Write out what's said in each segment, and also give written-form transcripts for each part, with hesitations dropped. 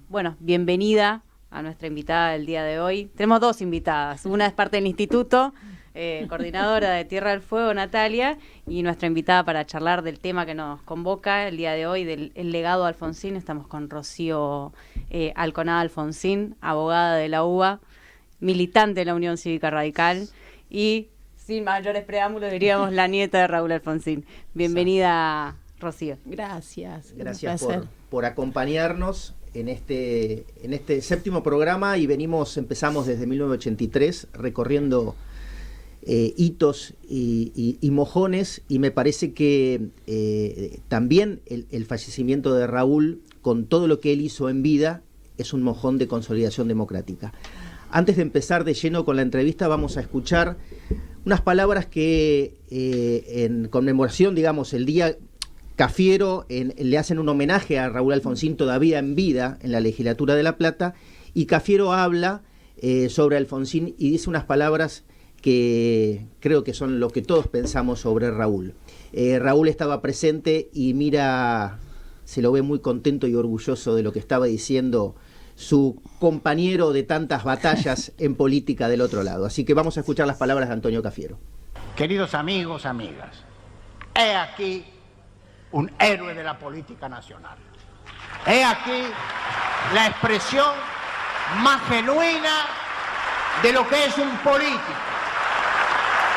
Bueno, bienvenida a nuestra invitada del día de hoy. Tenemos dos invitadas. Una es parte del instituto, coordinadora de Tierra del Fuego, Natalia, y nuestra invitada para charlar del tema que nos convoca el día de hoy, del el legado Alfonsín. Estamos con Rocío Alconada Alfonsín, abogada de la UBA, militante de la Unión Cívica Radical y, sin mayores preámbulos, diríamos la nieta de Raúl Alfonsín. Bienvenida, Rocío. Gracias. Gracias por acompañarnos en este séptimo programa, y empezamos desde 1983 recorriendo hitos y mojones, y me parece que también el fallecimiento de Raúl, con todo lo que él hizo en vida, es un mojón de consolidación democrática. Antes de empezar de lleno con la entrevista, vamos a escuchar unas palabras que en conmemoración, digamos, el día Cafiero, le hacen un homenaje a Raúl Alfonsín todavía en vida en la legislatura de La Plata, y Cafiero habla sobre Alfonsín y dice unas palabras que creo que son lo que todos pensamos sobre Raúl. Raúl estaba presente y mira, se lo ve muy contento y orgulloso de lo que estaba diciendo su compañero de tantas batallas en política del otro lado. Así que vamos a escuchar las palabras de Antonio Cafiero. Queridos amigos, amigas, he aquí un héroe de la política nacional. He aquí la expresión más genuina de lo que es un político,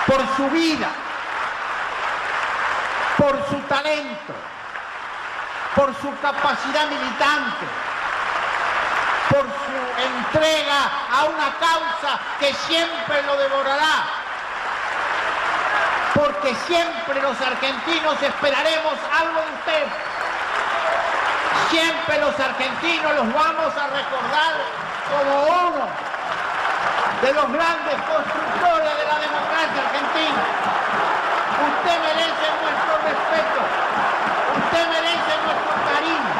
por su vida, por su talento, por su capacidad militante, por su entrega a una causa que siempre lo devorará, porque siempre los argentinos esperaremos algo de usted. Siempre los argentinos los vamos a recordar como uno de los grandes constructores de la democracia argentina. Usted merece nuestro respeto, usted merece nuestro cariño,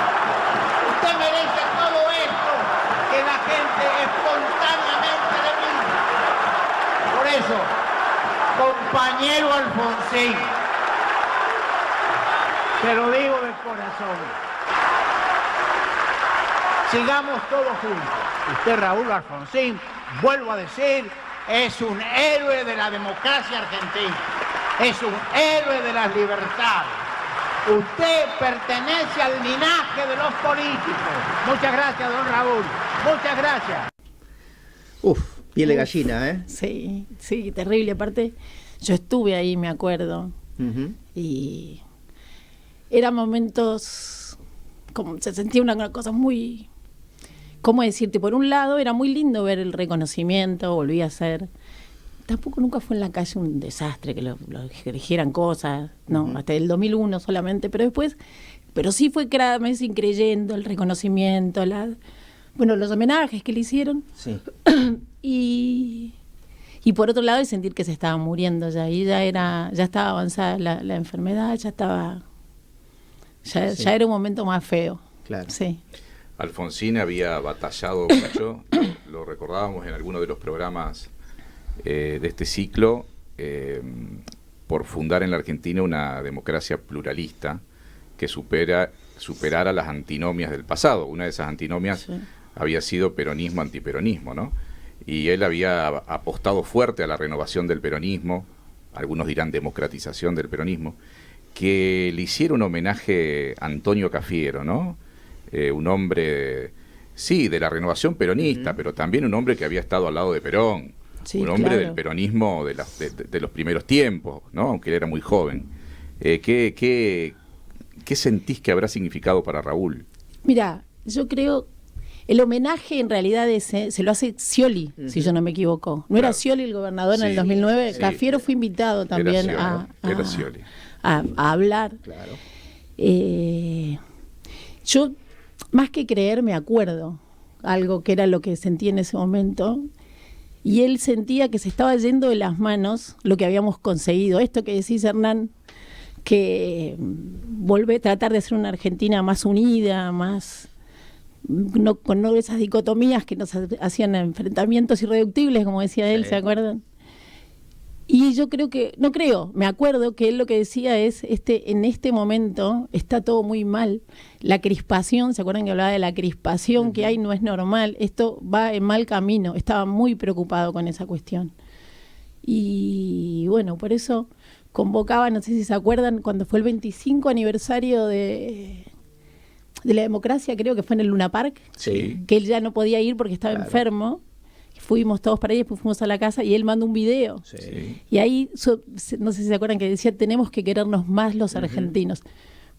usted merece todo esto que la gente espontáneamente le brinda. Por eso, compañero Alfonsín, te lo digo de corazón, sigamos todos juntos. Usted, Raúl Alfonsín, vuelvo a decir, es un héroe de la democracia argentina, es un héroe de las libertades. Usted pertenece al linaje de los políticos. Muchas gracias, don Raúl, muchas gracias. Piel de gallina, ¿eh? Sí, terrible. Aparte, yo estuve ahí, me acuerdo. Y eran momentos, como se sentía una cosa muy, ¿cómo decirte? Por un lado, era muy lindo ver el reconocimiento, volví a ser. Tampoco nunca fue en la calle un desastre que lo eligieran cosas, no, hasta el 2001 solamente, pero sí fue cada mes increyendo el reconocimiento, los homenajes que le hicieron. Sí. Y por otro lado, el sentir que se estaba muriendo ya, y ya estaba avanzada la enfermedad, ya era un momento más feo. Claro. Sí. Alfonsín había batallado mucho, lo recordábamos en alguno de los programas de este ciclo, por fundar en la Argentina una democracia pluralista que superara las antinomias del pasado. Una de esas antinomias había sido peronismo-antiperonismo, ¿no? Y él había apostado fuerte a la renovación del peronismo, algunos dirán democratización del peronismo, que le hiciera un homenaje a Antonio Cafiero, ¿no? Un hombre, sí, de la renovación peronista, pero también un hombre que había estado al lado de Perón, un hombre del peronismo de los primeros tiempos, ¿no? Aunque él era muy joven. ¿Qué sentís que habrá significado para Raúl? Mira, yo creo, el homenaje en realidad se lo hace Scioli, si yo no me equivoco. ¿No era Scioli el gobernador en el 2009? Sí. Cafiero fue invitado también a hablar. Claro. Yo, más que creer, me acuerdo algo que era lo que sentí en ese momento, y él sentía que se estaba yendo de las manos lo que habíamos conseguido. Esto que decís, Hernán, que tratar de ser una Argentina más unida, más con esas dicotomías que nos hacían enfrentamientos irreductibles, como decía él, ¿se acuerdan? Y yo creo que, no creo, me acuerdo que él lo que decía es, en este momento está todo muy mal. La crispación, ¿se acuerdan que hablaba de la crispación que hay? No es normal, esto va en mal camino. Estaba muy preocupado con esa cuestión. Y bueno, por eso convocaba, no sé si se acuerdan, cuando fue el 25 aniversario de la democracia, creo que fue en el Luna Park, Sí. que él ya no podía ir porque estaba Claro. enfermo. Fuimos todos para ahí, después fuimos a la casa y él mandó un video. Sí. Y ahí, no sé si se acuerdan que decía, tenemos que querernos más los argentinos.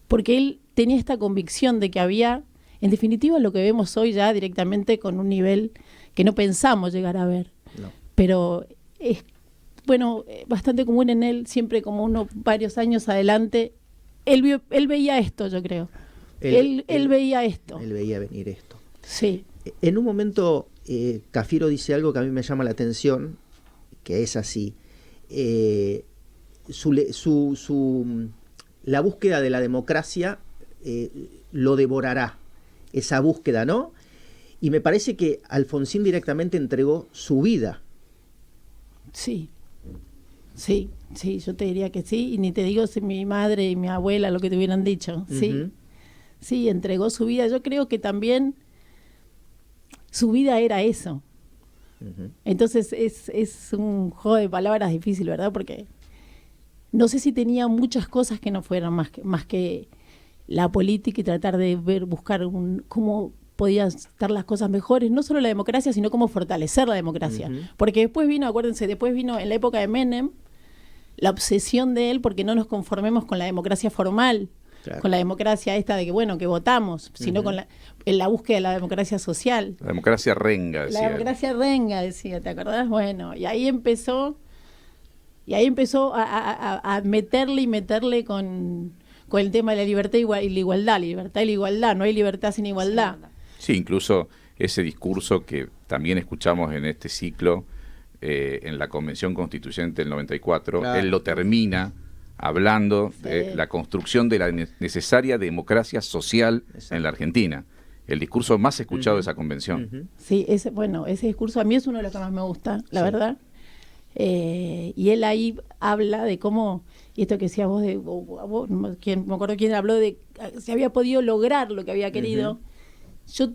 Porque él tenía esta convicción de que había, en definitiva, lo que vemos hoy ya directamente con un nivel que no pensamos llegar a ver. No. Pero es, bueno, bastante común en él, siempre como varios años adelante. Él veía esto, yo creo. Él veía esto. Él veía venir esto. Sí. En un momento, Cafiero dice algo que a mí me llama la atención, que es así. La búsqueda de la democracia lo devorará, esa búsqueda, ¿no? Y me parece que Alfonsín directamente entregó su vida. Sí, sí, yo te diría que sí, y ni te digo si mi madre y mi abuela lo que te hubieran dicho, sí, Ujú. sí, entregó su vida. Yo creo que también su vida era eso. Ujú. Entonces es un juego de palabras difícil, ¿verdad? Porque no sé si tenía muchas cosas que no fueran más que la política y tratar de buscar cómo podían estar las cosas mejores, no solo la democracia, sino cómo fortalecer la democracia. Ujú. Porque después vino en la época de Menem, la obsesión de él porque no nos conformemos con la democracia formal, Claro. con la democracia esta de que, bueno, que votamos, sino con en la búsqueda de la democracia social. La democracia renga, decía La él. democracia renga, decía, ¿te acordás? Bueno, y ahí empezó a meterle con el tema de la libertad y la igualdad, no hay libertad sin igualdad. Sí, incluso ese discurso que también escuchamos en este ciclo, en la Convención Constituyente del 94, Claro. él lo termina hablando de Sí. la construcción de la necesaria democracia social Exacto. en la Argentina. El discurso más escuchado de esa convención. Ujú. Sí, ese discurso a mí es uno de los que más me gusta, la Sí. verdad. Y él ahí habla de cómo, y esto que decías vos, no me acuerdo quién habló de si había podido lograr lo que había querido. Ujú. Yo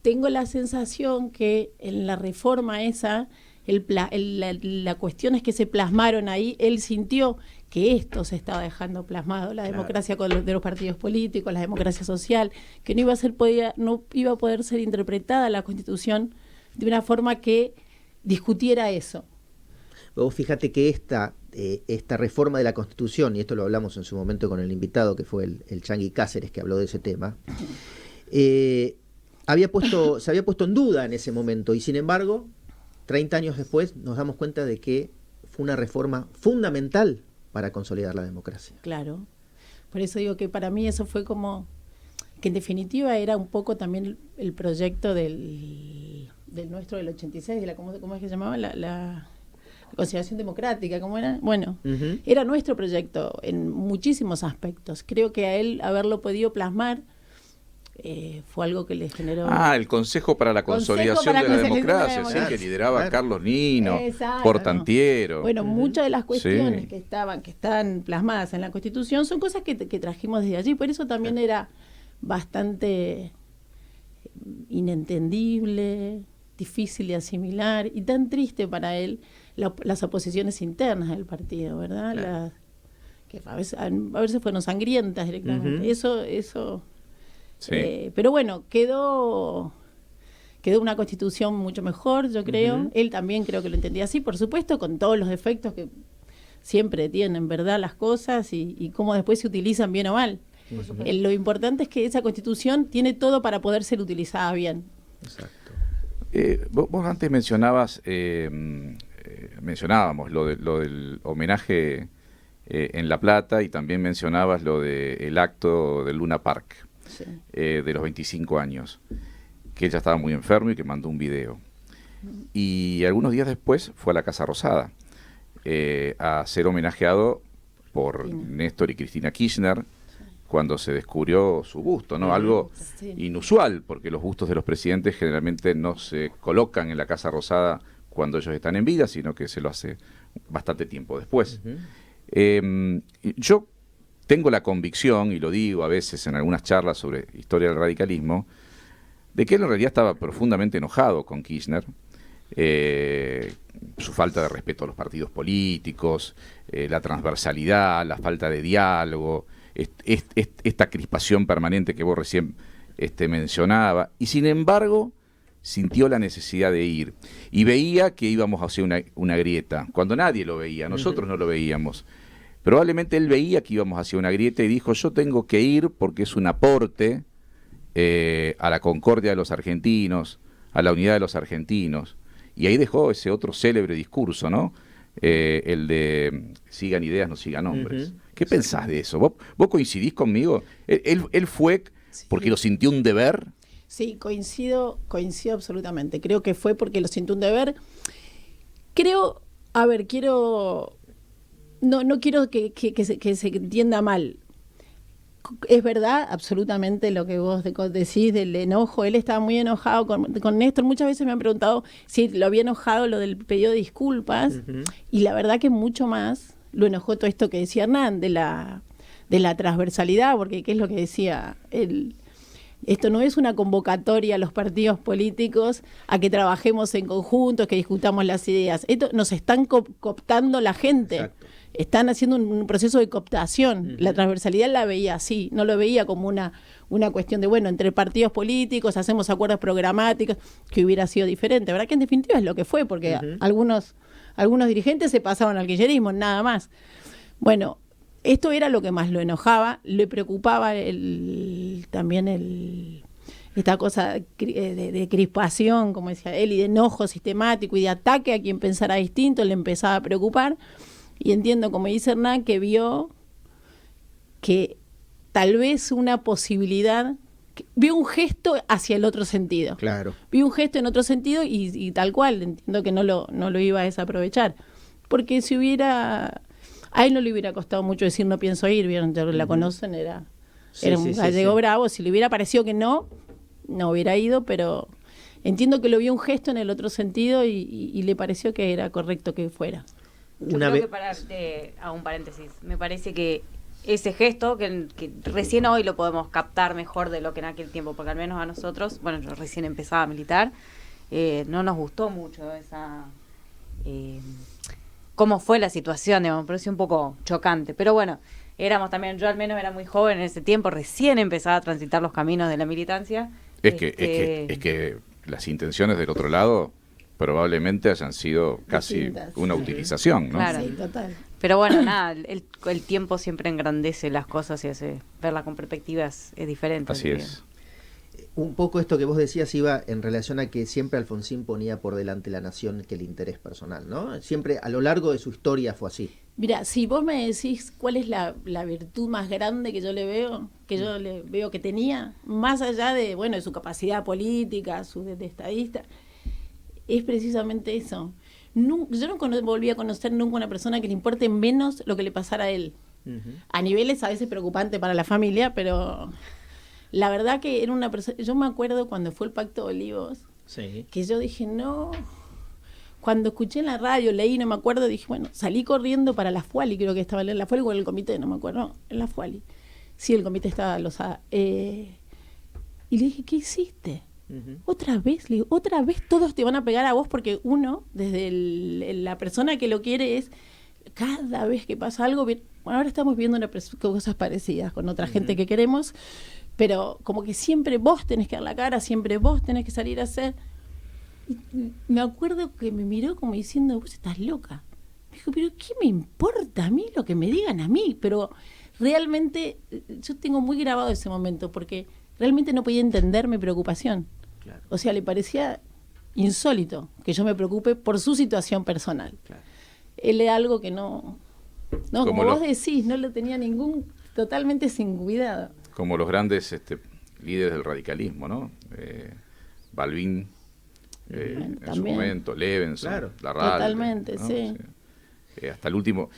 tengo la sensación que en la reforma esa, la cuestión es que se plasmaron ahí, él sintió que esto se estaba dejando plasmado, la Claro. democracia de los partidos políticos, la democracia social, que no iba a poder ser interpretada la Constitución de una forma que discutiera eso. Vos fíjate que esta reforma de la Constitución, y esto lo hablamos en su momento con el invitado, que fue el Changi Cáceres, que habló de ese tema, se había puesto en duda en ese momento, y sin embargo, 30 años después nos damos cuenta de que fue una reforma fundamental para consolidar la democracia. Claro. Por eso digo que para mí eso fue como que en definitiva era un poco también el proyecto del nuestro del 86, ¿cómo es que se llamaba? La conciliación democrática, ¿cómo era? Bueno, Ujú. era nuestro proyecto en muchísimos aspectos. Creo que a él haberlo podido plasmar fue algo que le generó... El Consejo para la Consejo Consolidación para de la la Consolidación de la Democracia, sí, Democracia. que lideraba Claro. Carlos Nino, Exacto, Portantiero. Bueno, muchas de las cuestiones Sí. que están plasmadas en la Constitución son cosas que trajimos desde allí, por eso también era bastante inentendible, difícil de asimilar y tan triste para él las oposiciones internas del partido, ¿verdad? Claro. Que a veces fueron sangrientas directamente. Ujú. Eso Sí. pero bueno, quedó una Constitución mucho mejor, yo creo. Ujú. Él también creo que lo entendía así, por supuesto, con todos los defectos que siempre tienen, ¿verdad? Las cosas y cómo después se utilizan bien o mal. Lo importante es que esa Constitución tiene todo para poder ser utilizada bien. Exacto. Vos antes mencionabas, mencionábamos lo del homenaje en La Plata y también mencionabas lo del acto del Luna Park. Sí. De los 25 años, que él ya estaba muy enfermo y que mandó un video. Y algunos días después fue a la Casa Rosada a ser homenajeado por Cristina. Néstor y Cristina Kirchner cuando se descubrió su busto, ¿no? Algo Sí. inusual, porque los bustos de los presidentes generalmente no se colocan en la Casa Rosada cuando ellos están en vida, sino que se lo hace bastante tiempo después. Yo tengo la convicción, y lo digo a veces en algunas charlas sobre historia del radicalismo, de que él en realidad estaba profundamente enojado con Kirchner, su falta de respeto a los partidos políticos, la transversalidad, la falta de diálogo, esta crispación permanente que vos recién mencionaba, y sin embargo sintió la necesidad de ir, y veía que íbamos hacia una grieta, cuando nadie lo veía, nosotros no lo veíamos. Probablemente él veía que íbamos hacia una grieta y dijo, yo tengo que ir porque es un aporte a la concordia de los argentinos, a la unidad de los argentinos. Y ahí dejó ese otro célebre discurso, ¿no? El de sigan ideas, no sigan hombres. ¿Qué pensás de eso? ¿Vos coincidís conmigo? ¿Él fue porque lo sintió un deber? Sí, coincido absolutamente. Creo que fue porque lo sintió un deber. Quiero... No quiero que se entienda mal. Es verdad, absolutamente, lo que vos decís del enojo. Él estaba muy enojado con Néstor. Muchas veces me han preguntado si lo había enojado lo del pedido de disculpas. Y la verdad que mucho más lo enojó todo esto que decía Hernán, de la transversalidad, porque ¿qué es lo que decía él? Esto no es una convocatoria a los partidos políticos a que trabajemos en conjunto, que discutamos las ideas. Esto nos están cooptando la gente. Exacto. Están haciendo un proceso de cooptación. La transversalidad la veía así, no lo veía como una cuestión de, bueno, entre partidos políticos hacemos acuerdos programáticos, que hubiera sido diferente. ¿Verdad? Que en definitiva es lo que fue, porque algunos dirigentes se pasaron al kirchnerismo, nada más. Bueno, esto era lo que más lo enojaba, le preocupaba también esta cosa de crispación, como decía él, y de enojo sistemático y de ataque a quien pensara distinto, le empezaba a preocupar. Y entiendo, como dice Hernán, que vio que tal vez una posibilidad, vio un gesto hacia el otro sentido. Claro. Vio un gesto en otro sentido y tal cual, entiendo que no lo iba a desaprovechar. Porque si hubiera... A él no le hubiera costado mucho decir no pienso ir, ¿vieron? La conocen, era un gallego bravo. Si le hubiera parecido que no hubiera ido, pero entiendo que lo vio un gesto en el otro sentido y le pareció que era correcto que fuera. Yo creo que hago un paréntesis, me parece que ese gesto, que recién hoy lo podemos captar mejor de lo que en aquel tiempo, porque al menos a nosotros, bueno, yo recién empezaba a militar, no nos gustó mucho esa... cómo fue la situación, digamos, me pareció un poco chocante, pero bueno, éramos también, yo al menos era muy joven en ese tiempo, recién empezaba a transitar los caminos de la militancia. Es que las intenciones del otro lado probablemente hayan sido casi distintas, una utilización, ¿no? Claro. Sí, total. Pero bueno, nada, el tiempo siempre engrandece las cosas y hace verlas con perspectivas diferentes. Así es. Un poco esto que vos decías iba en relación a que siempre Alfonsín ponía por delante la nación que el interés personal, ¿no? Siempre a lo largo de su historia fue así. Mira, si vos me decís cuál es la virtud más grande que yo le veo que tenía, más allá de, bueno, de su capacidad política, de estadista, es precisamente eso. Yo no volví a conocer nunca una persona que le importe menos lo que le pasara a él. A niveles a veces preocupante para la familia, pero la verdad que era una persona... Yo me acuerdo cuando fue el Pacto de Olivos, que yo dije, no... Cuando escuché en la radio, leí, no me acuerdo, dije, bueno, salí corriendo para la FUALI, creo que estaba en la FUALI o en el comité, no me acuerdo, no, en la FUALI. Sí, el comité estaba losada. Y le dije, ¿qué hiciste? Otra vez, le digo, otra vez todos te van a pegar a vos, porque uno, desde la persona que lo quiere, es cada vez que pasa algo, bueno, ahora estamos viendo cosas parecidas con otra gente que queremos, pero como que siempre vos tenés que dar la cara, siempre vos tenés que salir a hacer. Y me acuerdo que me miró como diciendo, vos estás loca. Me dijo, pero ¿qué me importa a mí lo que me digan a mí? Pero realmente yo tengo muy grabado ese momento, porque realmente no podía entender mi preocupación. Claro. O sea, le parecía insólito que yo me preocupe por su situación personal. Claro. Él es algo que no como vos decís, no lo tenía totalmente sin cuidado. Como los grandes líderes del radicalismo, ¿no? Balbín, en su momento, Levenson, claro. Larralde. Totalmente, ¿no? Sí. Hasta el último.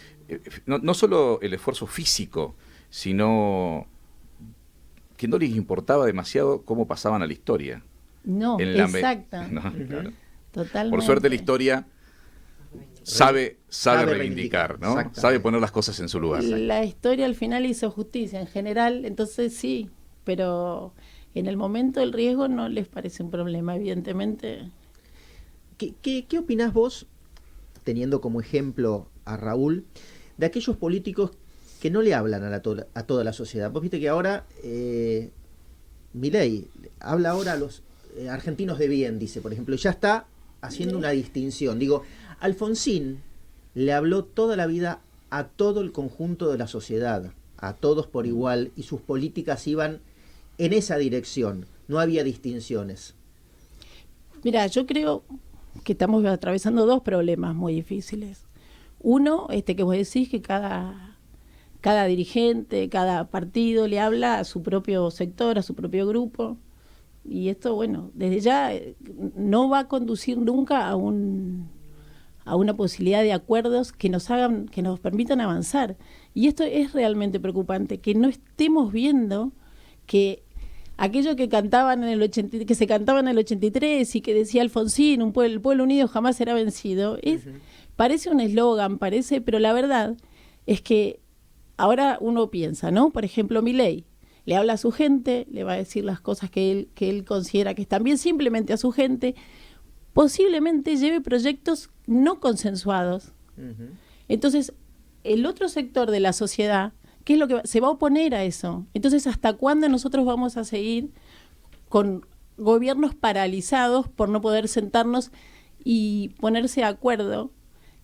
No solo el esfuerzo físico, sino que no les importaba demasiado cómo pasaban a la historia. No, exacto. No, claro. Totalmente. Por suerte la historia sabe reivindicar, ¿no? Sabe poner las cosas en su lugar. La historia al final hizo justicia en general, entonces sí, pero en el momento del riesgo no les parece un problema, evidentemente. ¿Qué opinás vos, teniendo como ejemplo a Raúl, de aquellos políticos que no le hablan a toda la sociedad? Vos viste que ahora Milei habla ahora a los argentinos de bien, dice, por ejemplo, y ya está haciendo una distinción. Digo, Alfonsín le habló toda la vida a todo el conjunto de la sociedad, a todos por igual, y sus políticas iban en esa dirección, no había distinciones. Mira, yo creo que estamos atravesando dos problemas muy difíciles. Uno, que vos decís que cada dirigente, cada partido le habla a su propio sector, a su propio grupo, y esto, bueno, desde ya no va a conducir nunca a una posibilidad de acuerdos que nos permitan avanzar. Y esto es realmente preocupante, que no estemos viendo que aquello que cantaban que se cantaba en el 83 y que decía Alfonsín, el pueblo unido jamás será vencido, parece un eslogan, pero la verdad es que ahora uno piensa, ¿no? Por ejemplo, Milei le habla a su gente, le va a decir las cosas que él considera que están bien, simplemente a su gente, posiblemente lleve proyectos no consensuados. Uh-huh. Entonces, el otro sector de la sociedad, ¿qué es lo que se va a oponer a eso? Entonces, ¿hasta cuándo nosotros vamos a seguir con gobiernos paralizados por no poder sentarnos y ponerse de acuerdo?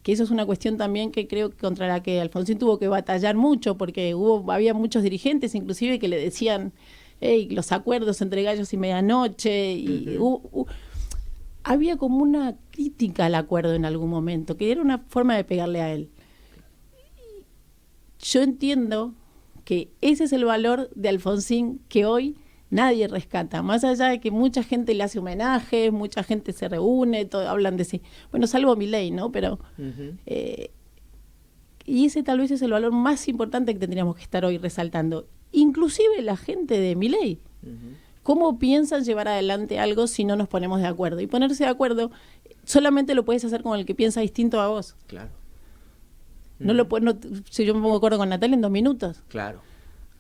Que eso es una cuestión también que creo que contra la que Alfonsín tuvo que batallar mucho, porque había muchos dirigentes inclusive que le decían los acuerdos entre gallos y medianoche, y había como una crítica al acuerdo en algún momento, que era una forma de pegarle a él. Yo entiendo que ese es el valor de Alfonsín que hoy nadie rescata, más allá de que mucha gente le hace homenajes, mucha gente se reúne, hablan de sí. Bueno, salvo Milei, ¿no? Pero y ese tal vez es el valor más importante que tendríamos que estar hoy resaltando. Inclusive la gente de Milei. ¿Cómo piensan llevar adelante algo si no nos ponemos de acuerdo? Y ponerse de acuerdo solamente lo puedes hacer con el que piensa distinto a vos. Claro. Si yo me pongo de acuerdo con Natalia en 2 minutos. Claro.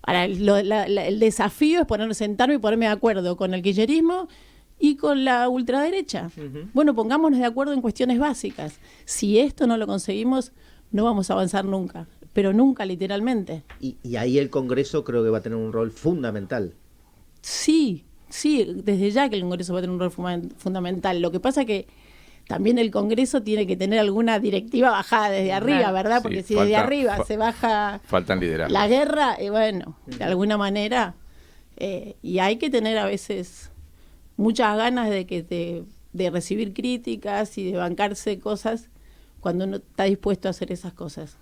Ahora, el desafío es sentarme y ponerme de acuerdo con el kirchnerismo y con la ultraderecha. Uh-huh. Bueno, pongámonos de acuerdo en cuestiones básicas. Si esto no lo conseguimos, no vamos a avanzar nunca, pero nunca literalmente. Y ahí el Congreso creo que va a tener un rol fundamental. Sí, desde ya que el Congreso va a tener un rol fundamental. Lo que pasa es que también el Congreso tiene que tener alguna directiva bajada desde arriba, ¿verdad? Porque si desde arriba se baja la guerra, bueno, de alguna manera, y hay que tener a veces muchas ganas de recibir críticas y de bancarse cosas cuando uno está dispuesto a hacer esas cosas.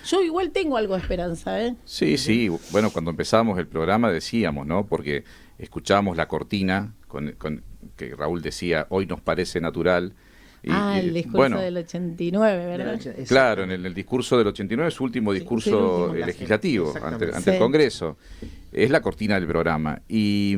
Yo igual tengo algo de esperanza, ¿eh? Sí, bueno, cuando empezamos el programa decíamos, ¿no? Porque escuchábamos la cortina con que Raúl decía, hoy nos parece natural. El discurso del 89, ¿verdad? Claro, en el discurso del 89, su último discurso legislativo ante el Congreso. Es la cortina del programa. Y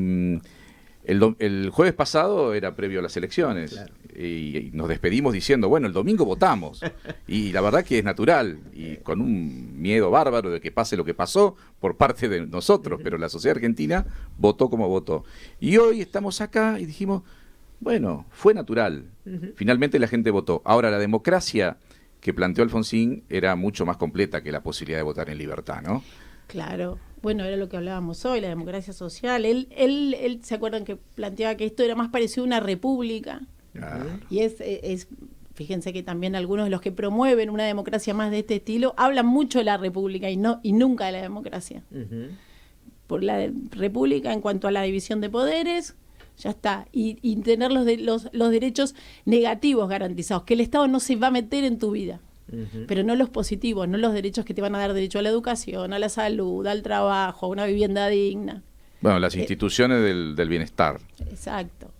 el jueves pasado era previo a las elecciones. Claro. Y nos despedimos diciendo, bueno, el domingo votamos. Y la verdad que es natural. Y con un miedo bárbaro de que pase lo que pasó por parte de nosotros. Pero la sociedad argentina votó como votó. Y hoy estamos acá y dijimos, bueno, fue natural. Finalmente la gente votó. Ahora, la democracia que planteó Alfonsín era mucho más completa que la posibilidad de votar en libertad, ¿no? Claro. Bueno, era lo que hablábamos hoy, la democracia social. Él ¿se acuerdan que planteaba que esto era más parecido a una república? Claro. Y fíjense que también algunos de los que promueven una democracia más de este estilo hablan mucho de la república y nunca de la democracia. Por la república en cuanto a la división de poderes, ya está, y tener los derechos negativos garantizados, que el Estado no se va a meter en tu vida, pero no los positivos, no los derechos que te van a dar derecho a la educación, a la salud, al trabajo, a una vivienda digna. Bueno, las instituciones del bienestar. Exacto.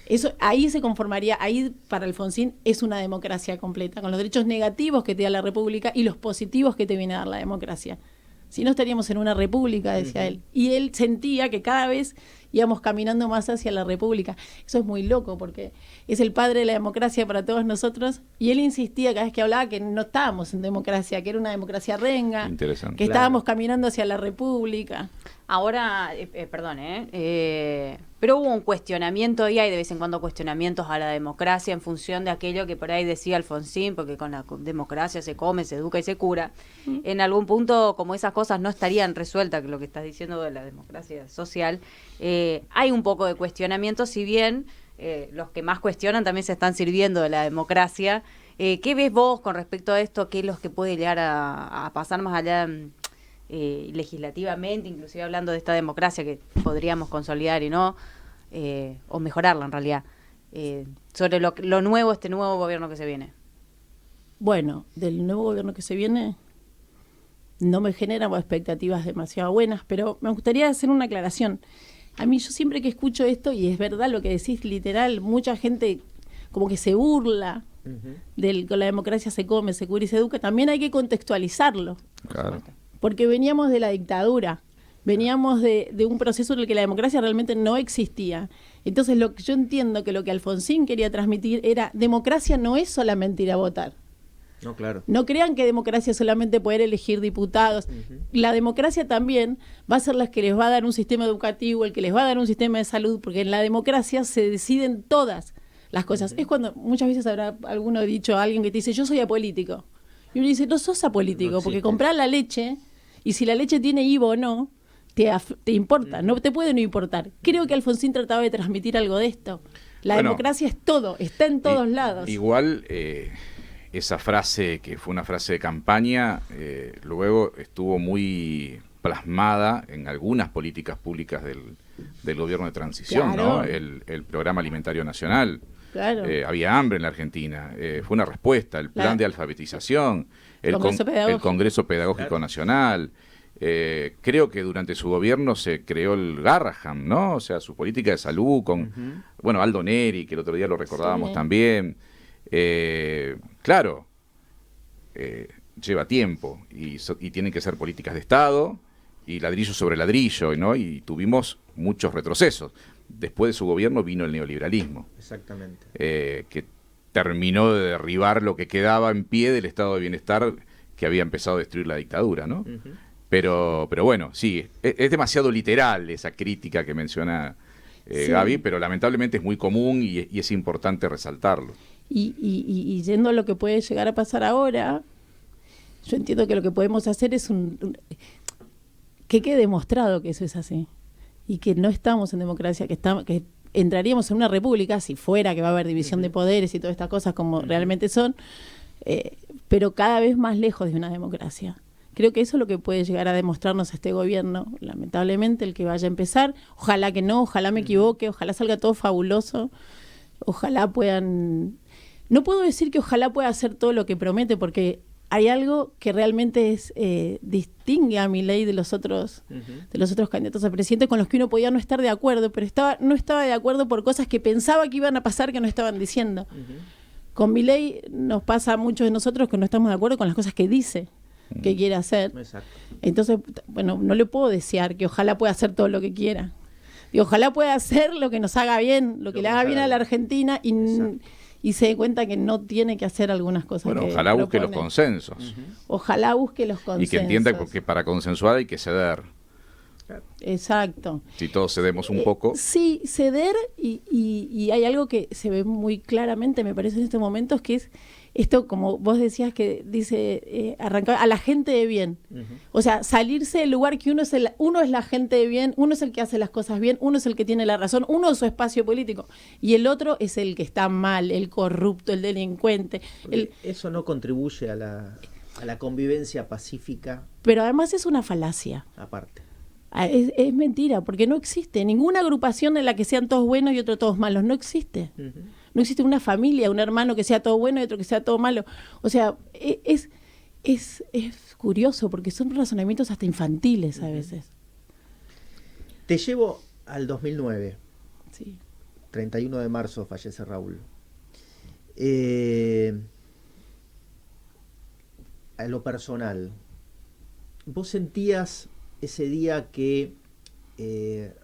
Eso ahí se conformaría, ahí para Alfonsín es una democracia completa, con los derechos negativos que te da la República y los positivos que te viene a dar la democracia. Si no estaríamos en una república, decía él. Y él sentía que cada vez íbamos caminando más hacia la república. Eso es muy loco porque es el padre de la democracia para todos nosotros. Y él insistía cada vez que hablaba que no estábamos en democracia, que era una democracia renga, que estábamos caminando hacia la república. Ahora, perdón, pero hubo un cuestionamiento, y hay de vez en cuando cuestionamientos a la democracia en función de aquello que por ahí decía Alfonsín, porque con la democracia se come, se educa y se cura. En algún punto, como esas cosas no estarían resueltas, que lo que estás diciendo de la democracia social, hay un poco de cuestionamiento, si bien los que más cuestionan también se están sirviendo de la democracia. ¿Qué ves vos con respecto a esto? ¿Qué es lo que puede llegar a pasar más allá legislativamente, inclusive hablando de esta democracia que podríamos consolidar y no, o mejorarla en realidad, sobre lo nuevo, este nuevo gobierno que se viene? Bueno, del nuevo gobierno que se viene no me generan expectativas demasiado buenas, pero me gustaría hacer una aclaración. A mí, yo siempre que escucho esto, y es verdad lo que decís, literal, mucha gente como que se burla con la democracia se come, se cura y se educa. También hay que contextualizarlo. Claro. Porque veníamos de la dictadura, veníamos de un proceso en el que la democracia realmente no existía. Entonces, lo que yo entiendo que lo que Alfonsín quería transmitir era: democracia no es solamente ir a votar. No, claro. No crean que democracia es solamente poder elegir diputados. La democracia también va a ser la que les va a dar un sistema educativo, el que les va a dar un sistema de salud, porque en la democracia se deciden todas las cosas. Es cuando muchas veces habrá alguno dicho a alguien que te dice: yo soy apolítico. Y uno dice: no sos apolítico, no, porque comprar la leche, y si la leche tiene IVA o no, te importa, no te puede no importar. Creo que Alfonsín trataba de transmitir algo de esto. La democracia es todo, está en todos lados. Igual, esa frase, que fue una frase de campaña, luego estuvo muy plasmada en algunas políticas públicas del gobierno de transición, claro. ¿no? El Programa Alimentario Nacional. Claro. Había hambre en la Argentina, fue una respuesta, el plan de alfabetización, el Congreso Pedagógico Nacional. Creo que durante su gobierno se creó el Garrahan, ¿no? O sea, su política de salud con, bueno, Aldo Neri, que el otro día lo recordábamos también. Claro, lleva tiempo y tienen que ser políticas de Estado y ladrillo sobre ladrillo, ¿no? Y tuvimos muchos retrocesos. Después de su gobierno vino el neoliberalismo. Exactamente. Que terminó de derribar lo que quedaba en pie del estado de bienestar que había empezado a destruir la dictadura, ¿no? Pero bueno, sí, es demasiado literal esa crítica que menciona Gaby, pero lamentablemente es muy común y es importante resaltarlo. Y yendo a lo que puede llegar a pasar ahora, yo entiendo que lo que podemos hacer es que quede demostrado que eso es así. Y que no estamos en democracia, que entraríamos en una república, si fuera que va a haber división de poderes y todas estas cosas como realmente son, pero cada vez más lejos de una democracia. Creo que eso es lo que puede llegar a demostrarnos este gobierno, lamentablemente, el que vaya a empezar. Ojalá que no, ojalá me equivoque, ojalá salga todo fabuloso, ojalá puedan... No puedo decir que ojalá pueda hacer todo lo que promete, porque hay algo que realmente distingue a Milei de los otros candidatos a presidente con los que uno podía no estar de acuerdo, pero no estaba de acuerdo por cosas que pensaba que iban a pasar que no estaban diciendo. Con Milei nos pasa a muchos de nosotros que no estamos de acuerdo con las cosas que dice que quiere hacer. Exacto. Entonces, bueno, no le puedo desear que ojalá pueda hacer todo lo que quiera. Y ojalá pueda hacer lo que nos haga bien, lo que le haga bien a la Argentina y se dé cuenta que no tiene que hacer algunas cosas. Bueno, ojalá busque los consensos. Ojalá busque los consensos. Y que entienda que para consensuar hay que ceder. Exacto. Si todos cedemos un poco. Sí, ceder, y hay algo que se ve muy claramente, me parece, en estos momentos, que es esto, como vos decías, que dice arrancar a la gente de bien. O sea, salirse del lugar que uno es la gente de bien, uno es el que hace las cosas bien, uno es el que tiene la razón, uno es su espacio político, y el otro es el que está mal, el corrupto, el delincuente. Eso no contribuye a la convivencia pacífica. Pero además es una falacia. Aparte. Es mentira, porque no existe ninguna agrupación en la que sean todos buenos y otros todos malos. No existe. No existe una familia, un hermano que sea todo bueno y otro que sea todo malo. O sea, es curioso, porque son razonamientos hasta infantiles a veces. Te llevo al 2009. Sí. 31 de marzo fallece Raúl. A lo personal, ¿Vos sentías ese día que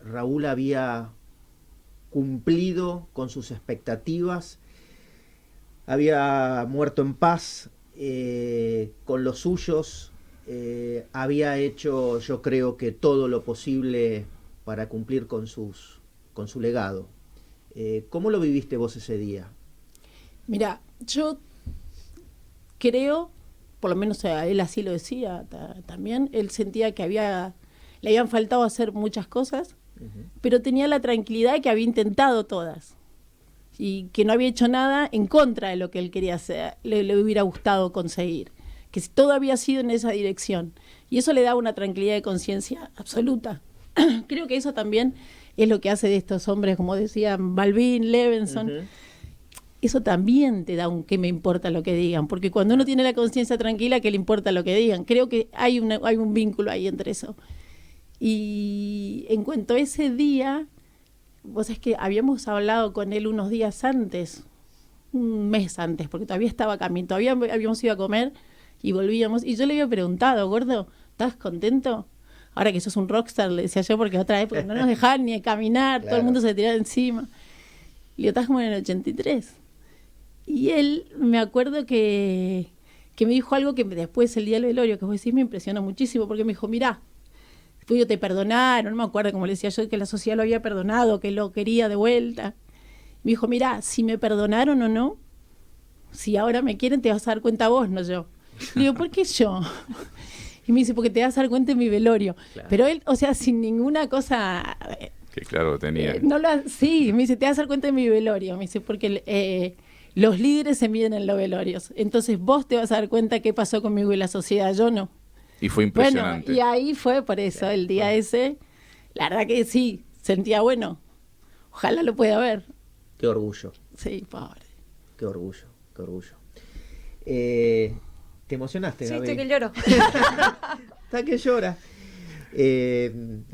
Raúl había cumplido con sus expectativas, había muerto en paz con los suyos, había hecho, yo creo que todo lo posible para cumplir con su legado? ¿Cómo lo viviste vos ese día? Mira, yo creo, por lo menos él así lo decía también, él sentía que le habían faltado hacer muchas cosas, pero tenía la tranquilidad de que había intentado todas y que no había hecho nada en contra de lo que él quería hacer, le hubiera gustado conseguir, que todo había sido en esa dirección, y eso le daba una tranquilidad de conciencia absoluta. Creo que eso también es lo que hace de estos hombres, como decían Balbín, Levenson. Eso también te da un qué me importa lo que digan, porque cuando uno tiene la conciencia tranquila, ¿qué le importa lo que digan? Creo que hay un vínculo ahí entre eso. Y en cuanto a ese día, vos sabés que habíamos hablado con él unos días antes, un mes antes, porque todavía estaba caminando, todavía habíamos ido a comer y volvíamos, y yo le había preguntado, gordo, ¿estás contento? Ahora que sos un rockstar, le decía yo, porque otra época no nos dejaban ni caminar, claro. Todo el mundo se tiraba encima. Le digo, estás como en el 83. Y él, me acuerdo que me dijo algo que después, el día del velorio, que vos decís, me impresionó muchísimo, porque me dijo, mirá, después te perdonaron, no me acuerdo, como le decía yo, que la sociedad lo había perdonado, que lo quería de vuelta. Me dijo, mirá, si me perdonaron o no, si ahora me quieren, te vas a dar cuenta vos, no yo. Le digo, ¿por qué yo? Y me dice, porque te vas a dar cuenta en mi velorio. Claro. Pero él, o sea, sin ninguna cosa... que claro, tenía... sí, me dice, te vas a dar cuenta en mi velorio. Me dice, porque los líderes se miden en los velorios. Entonces vos te vas a dar cuenta qué pasó conmigo y la sociedad, yo no. Y fue impresionante. Bueno, y ahí fue por eso, el día ese, la verdad que sí, sentía, bueno, ojalá lo pueda ver. Qué orgullo. Sí, pobre. Qué orgullo, qué orgullo. ¿Te emocionaste, Gaby? Sí, estoy que lloro. Está que llora.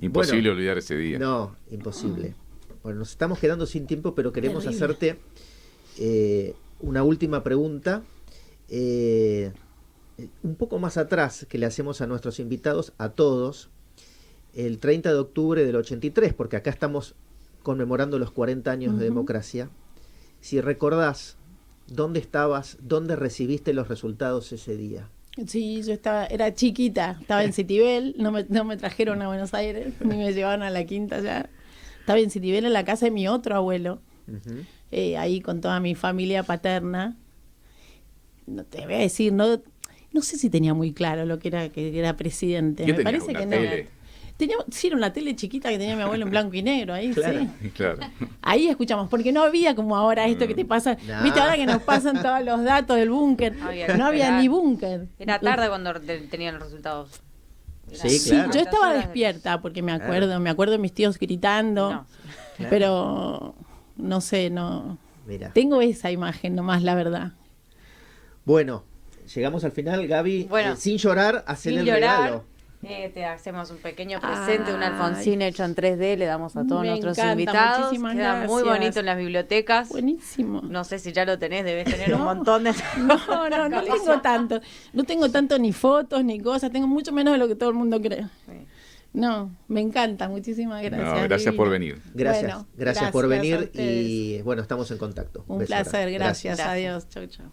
Imposible olvidar ese día. No, imposible. Bueno, nos estamos quedando sin tiempo, pero queremos hacerte una última pregunta. Un poco más atrás, que le hacemos a nuestros invitados, a todos, el 30 de octubre del 83, porque acá estamos conmemorando los 40 años de democracia. Si recordás, ¿dónde estabas? ¿Dónde recibiste los resultados ese día? Sí, yo era chiquita, estaba en Citibel, no me trajeron a Buenos Aires, ni me llevaron a la Quinta ya. Estaba en Citibel, en la casa de mi otro abuelo, ahí con toda mi familia paterna. No te voy a decir, no sé si tenía muy claro lo que era presidente. ¿Qué me tenías, parece una que tele? no. Sí, era una tele chiquita que tenía mi abuelo en blanco y negro, ahí claro, sí. Claro. Ahí escuchamos, porque no había como ahora esto que te pasa, viste ahora que nos pasan todos los datos del búnker, no había ni búnker. Era tarde cuando tenían los resultados. Sí, claro. Yo estaba despierta porque me acuerdo de mis tíos gritando, claro. Pero no sé, Mirá. Tengo esa imagen nomás, la verdad. Bueno, llegamos al final, Gaby. Bueno, sin llorar, hacen el regalo. Te hacemos un pequeño presente, un Alfonsín hecho en 3D, le damos a todos nuestros encanta, invitados. muchísimas Queda gracias. muy bonito en las bibliotecas. Buenísimo. No sé si ya lo tenés, debes tener un montón de... No tengo tanto. No tengo tanto ni fotos ni cosas, tengo mucho menos de lo que todo el mundo cree. Sí. No, me encanta, muchísimas gracias. No, gracias por venir. Gracias, Bueno, gracias por gracias venir y bueno, estamos en contacto. Un Beso placer, grande. gracias. Adiós, chau, chau.